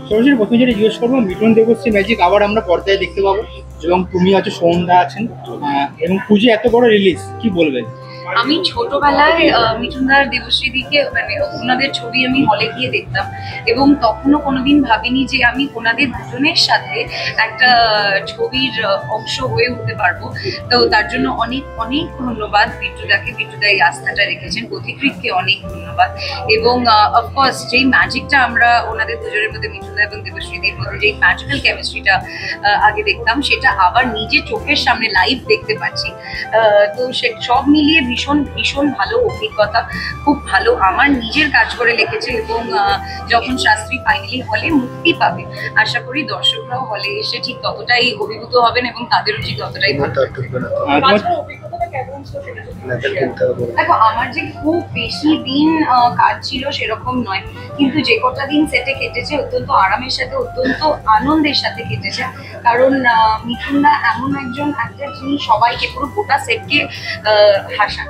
সরাসরি প্রথমে যেটা জিজ্ঞেস করবো, মিঠুন দেবশ্রী ম্যাজিক আবার আমরা পর্দায় দেখতে পাবো এবং তুমি আছো, সৌন্দা আছেন, এবং পুজো এত বড় রিলিজ, কি বলবেন? আমি ছোটবেলায় মিঠুনদার দেবশ্রীদিকে মানে ওনাদের ছবি আমি হলে গিয়ে দেখতাম এবং তখনও কোনোদিন ভাবিনি যে আমি ওনাদের দুজনের সাথে একটা ছবির অংশ হয়ে উঠতে পারবো। তো তার জন্য অনেক অনেক ধন্যবাদ বিট্টুদাকে, বিট্টুদা এই আস্থাটা রেখেছেন, পথিকৃতকে অনেক ধন্যবাদ। এবং অফকোর্স যেই ম্যাজিকটা আমরা ওনাদের দুজনের মধ্যে, মিঠুনদা এবং দেবশ্রীদির মধ্যে যেই ম্যাজিক্যাল কেমিস্ট্রিটা আগে দেখতাম, সেটা আবার নিজে চোখের সামনে লাইভ দেখতে পাচ্ছি। তো সে সব মিলিয়ে ভীষণ ভীষণ ভালো অভিজ্ঞতা, খুব ভালো। আমার নিজের কাজ করে লিখেছে এবং যখন শাস্ত্রী ফাইনালি হলে মুক্তি পাবে, আশা করি দর্শকরাও হলে এসে ঠিক ততটাই অভিভূত হবেন এবং তাদেরও ঠিক ততটাই ভালো লাগবে। দেখো, আমার যে খুব বেশি দিন কাজ ছিল সেরকম নয়, কিন্তু যে কটা দিন সেটে কেটেছে অত্যন্ত আরামের সাথে, অত্যন্ত আনন্দের সাথে কেটেছে। কারণ মিঠুনদা এমন একজন অ্যাক্টর যিনি সবাইকে, পুরো গোটা সেটকে হাসান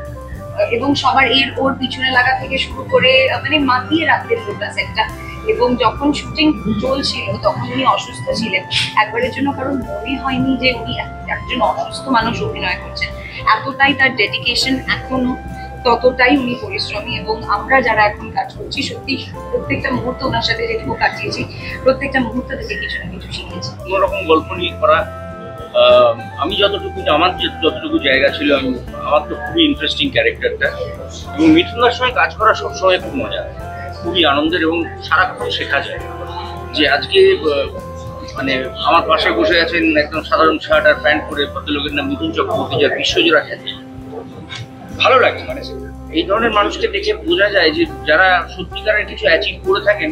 এবং সবার ওর পিছনে লাগা থেকে শুরু করে মানে মাতিয়ে রাখতেন গোটা সেটটা। এবং যখন শুটিং চলছিল তখন উনি অসুস্থ ছিলেন, একবারের জন্য কারণ মনে হয়নি যে উনি একজন অসুস্থ মানুষ অভিনয় করছেন। এতটাই তার ডেডিকেশন, এখনো ততটাই উনি পরিশ্রমী। এবং আমরা যারা এখন কাজ করছি, সত্যি প্রত্যেকটা মুহূর্ত ওনার সাথে যেটুকু কাটিয়েছি, প্রত্যেকটা মুহূর্ত থেকে কিছু না কিছু শিখেছি। কোনোরকম গল্প নিয়ে করা, আমি যতটুকু, আমার যতটুকু জায়গা ছিল, আমার তো খুবই ইন্টারেস্টিং ক্যারেক্টারটা। এবং মিঠুনদার সঙ্গে কাজ করা সবসময় খুব মজা, খুবই আনন্দের এবং সারাক্ষণ শেখা যায়। যে আজকে মানে আমার পাশে বসে আছেন একদম সাধারণ শার্ট আর প্যান্ট পরে ভদ্রলোকের নাম মিঠুন চক্রবর্তী, যার বিশ্বজোড়া খ্যাতি। ভালো লাগে, মানে এই ধরনের মানুষকে দেখে বোঝা যায় যে যারা সত্যিকারের কিছু অ্যাচিভ করে থাকেন,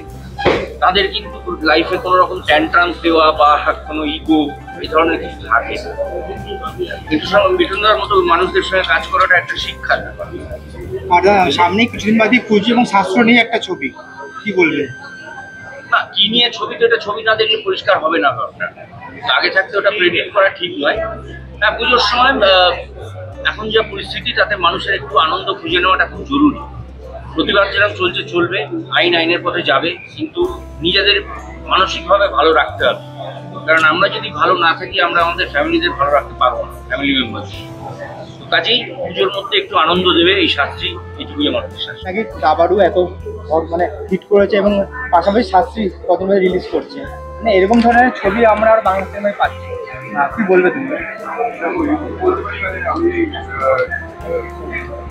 তাদের কিন্তু লাইফে কোনো রকম ট্যান্ট্রান্স দেওয়া বা কোনো ইগো এই ধরনের কিছু থাকে। কিন্তু মিঠুনদার মতো মানুষদের সঙ্গে কাজ করাটা একটা শিক্ষার ব্যাপার। আর সামনে কিছুদিন বাদে পুজো এবং শাস্ত্র নিয়ে একটা ছবি, কি বলবেন? না, কি নিয়ে ছবি, তো এটা ছবি না দেখলে পরিষ্কার হবে না ব্যাপারটা। আগে থাকতে ওটা প্রেডিক্ট করা ঠিক নয়। হ্যাঁ, পুজোর সময় এখন যা পরিস্থিতি, তাতে মানুষের একটু আনন্দ খুঁজে নেওয়াটা খুব জরুরি। প্রতিবার যেরকম চলছে চলবে, আইনের পথে যাবে, কিন্তু নিজেদের মানসিকভাবে ভালো রাখতে হবে। কারণ আমরা যদি ভালো না থাকি, আমরা আমাদের ফ্যামিলিদের ভালো রাখতে পারবো না, ফ্যামিলি মেম্বার। কাজেই পুজোর মধ্যে একটু আনন্দ দেবে এই শাস্ত্রী, এটুকুই আমার বিশ্বাস। আগে দাবারু এত মানে হিট করেছে এবং পাশাপাশি শাস্ত্রী প্রথমে রিলিজ করছে, মানে এরকম ধরনের ছবি আমরা আর বাংলা সিনেমায় পাচ্ছি, কি বলবে তুমি?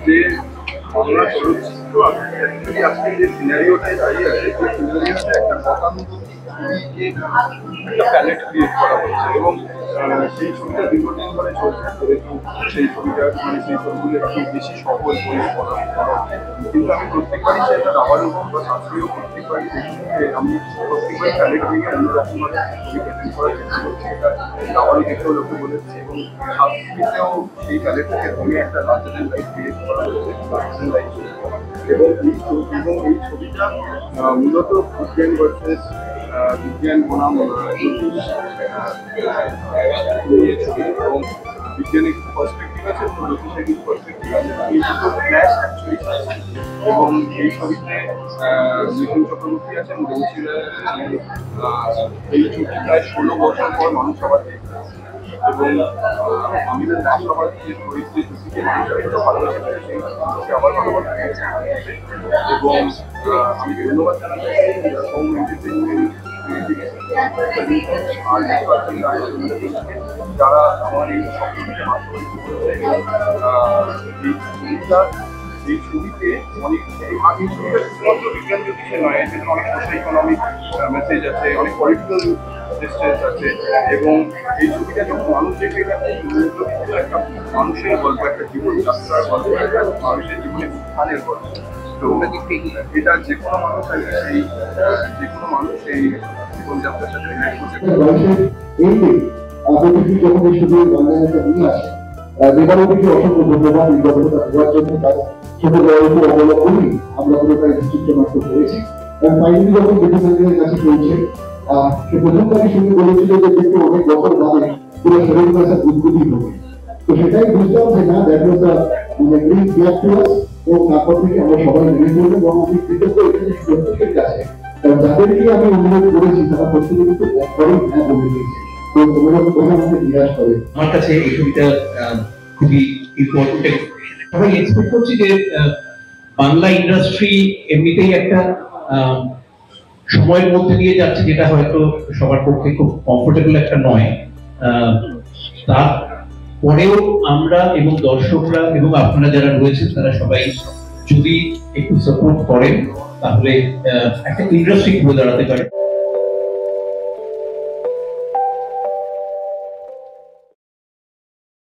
যে বাংলা চলচ্চিত্র আজকে যে সিনারিওটাই দাঁড়িয়ে আছে, সেই সিনারিওতে একটা গতানুগতিক ছবিকে একটা প্যালেট ক্রিয়েট করা হচ্ছে এবং সেই ছবিটা দীর্ঘদিন ধরে চলছে। সেই ছবিটা মানে সেই ছবিগুলো একটু বেশি সফল করে করা, কিন্তু আমি প্রত্যেকবারই সেটা দাবারু বা শাস্ত্রীয় প্রত্যেকবারই দেখি যে আমি প্রত্যেকবারই প্যালেট ভেঙে অন্যরকমভাবে ছবি প্রেজেন্ট করার চেষ্টা করছি। এটা দাবারু দেখেও লোকে বলেছে এবং শাস্ত্রীতেও সেই প্যালেটটাকে ভেঙে একটা লার্জার লাইফ ক্রিয়েট করা হচ্ছে, এবং এই ছবিটা মূলত বিজ্ঞান ভার্সেস বিজ্ঞান বনাম এবং বিজ্ঞানের কিছু পার্সপেক্টিভ আছে, জ্যোতিষের কিছু পার্সপেক্টিভ আছে, এই দুটো ক্ল্যাশ অ্যাকচুয়ালি। এবং এই ছবিতে মিঠুন চক্রবর্তী আছেন, দেবশ্রীরা এই ছবি প্রায় 16 বছর পর মানুষ আবার দেখবে এবং আমাদের দেশ আবার যে পরিস্থিতিকে মানুষ এতটা ভালোবাসে সেই মানুষকে আবার ভালোবাসা গেছে। এবং আমি ধন্যবাদ জানাচ্ছি হোম এন্টারটেইনমেন্ট যারা আমার এই স্বপ্নটাকে বাস্তবায়িত করেছে। এই ছবিতে অনেক এই ছবিটা শুধুমাত্র বিজ্ঞান জ্যোতিষে নয়, এখানে অনেক সোশ্যাল ইকোনমিক মেসেজ আছে, অনেক পলিটিক্যাল মেসেজ আছে। এবং এই ছবিটা যখন মানুষ দেখে, একটা মানুষের গল্প, একটা জীবনযাত্রার গল্প, একটা মানুষের জীবনে উত্থানের গল্প। তো এটা যে কোনো মানুষ আছে, সেই যে কোনো মানুষ এই জীবনযাত্রার সাথে রিলেট করতে পারে। অসংখ্য ধন্যবাদ এই গল্পটা দেওয়ার জন্য, তার ছোট বয়সে অবলম্বনই আমরা পুরোটাই চিত্রনাট্য করেছি। এবং ফাইনালি যখন বিদ্যাসাগরের কাছে পৌঁছে, সে প্রথমবারই সঙ্গে বলেছিল যে কিন্তু অনেক বছর বাদে পুরো শরীর কাছে উদ্বোধী হবে। তো সেটাই বুঝলাম যে না, দ্যাট ওয়াজ মানে ব্রিং ব্যাক টু আস। এবং তারপর থেকে আমরা সবাই মেনে চলবো এবং আমি কৃতজ্ঞ এখানে প্রত্যেকের কাছে কারণ যাদেরকে আমি অনুরোধ করেছি তারা প্রত্যেকে কিন্তু একবারই হ্যাঁ বলে দিয়েছে। তো অনুরোধ করে আমাকে নিরাশ করে। আমার কাছে এই ছবিটা খুবই ইম্পর্টেন্ট। সবাই এক্সপেক্ট করছি যে বাংলা ইন্ডাস্ট্রি এমনিতেই একটা সময়ের মধ্যে দিয়ে যাচ্ছে, যেটা হয়তো সবার পক্ষে খুব কমফোর্টেবল একটা নয়। তারপরেও আমরা এবং দর্শকরা এবং আপনারা যারা রয়েছেন তারা সবাই যদি একটু সাপোর্ট করেন তাহলে একটা ইন্ডাস্ট্রি ঘুরে দাঁড়াতে পারে।